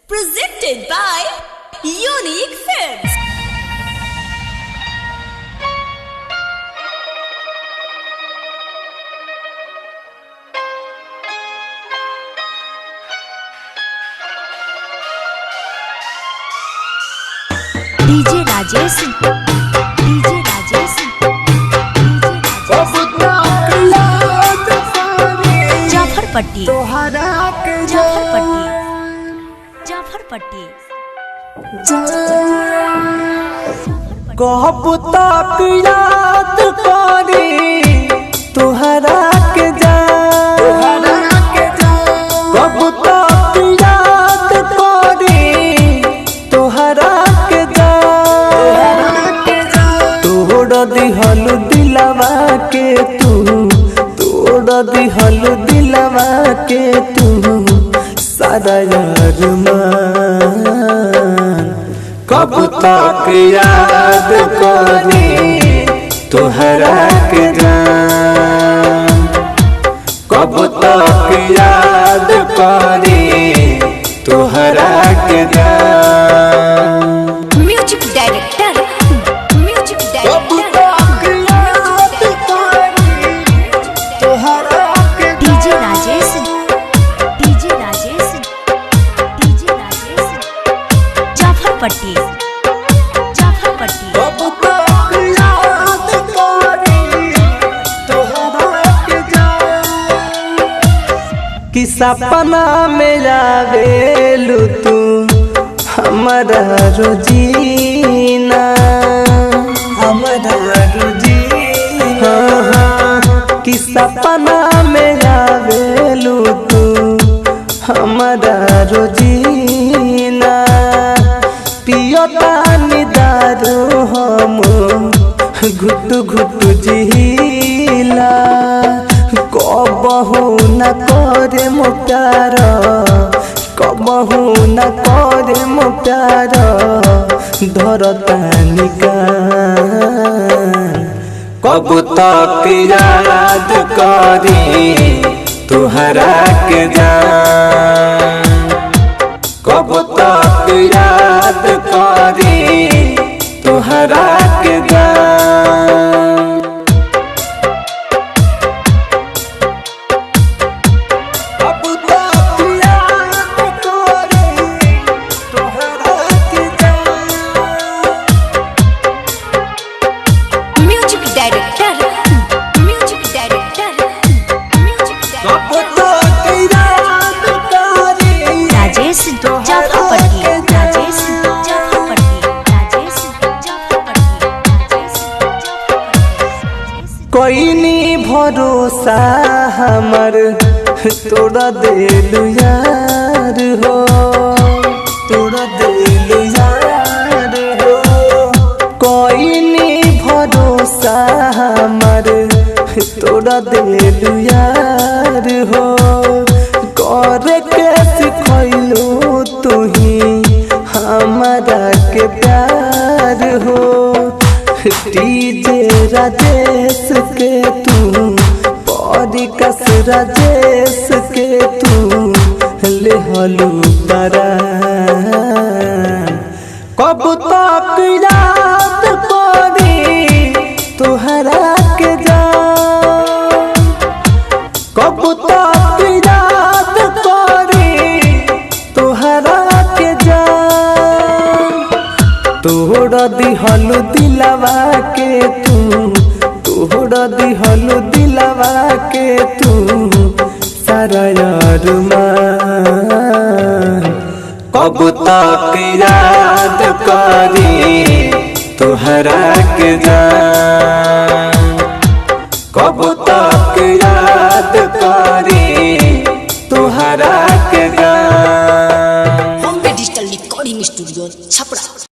Presented by Unique Films. DJ Rajesh, DJ Rajesh, Jafarpatti, Jafarpatti, Jafarpatti. कहबुता याद करी तुहरा के जा, कहबुता याद करी तुहरा के जा, तोड़ दिहलु दिलवा के तू, तोड़ दिहलु दिलवा के तू सारा यार कब तक याद करी तुहरा के जान, कब तक याद करी तुहरा के जान। Music director, music DJ Rajesh, DJ Rajesh, DJ Rajesh, Jafarpatti, Jafarpatti. कि सपना में आवेलू तू हमारा रोजीना, हमारा रोजीना, कि सपना में आवेलू तू हमारा रोजीना, पियो तानी दारू हम घुट घुट जिला, कबहू न करे मो प्यार, कबहू न करे मो प्यार, धरतानी कान कब तक याद करी तुहरा के जान, कब तक याद करी तुहरा के जान। Music director, music director, music Rajesh Jafarpatti, Rajesh Jafarpatti, Rajesh Jafarpatti, Rajesh Jafarpatti. कोई नहीं भरोसा हमर तोड़ा देलु यार हो, तोड़ा देलु यार हो, कोई नहीं भरोसा हमर तोड़ा देलु यार हो, करे के सिखैलू तुही हमारा के प्यार हो, डीजे राजेश के तू परिकस राजेश के तू ले हलू परान, कब तक याद करी तुहरा के जान, कब तक याद करी तुहरा के जान, तोड़ दिहलु दिलवा के तू, तोड़ दिहलु दिलवा के तू सारा यार कब तक याद करी तुहरा के जान, कब तक याद करी तुहरा के जान। Home Digital Recording Studio, Chapra।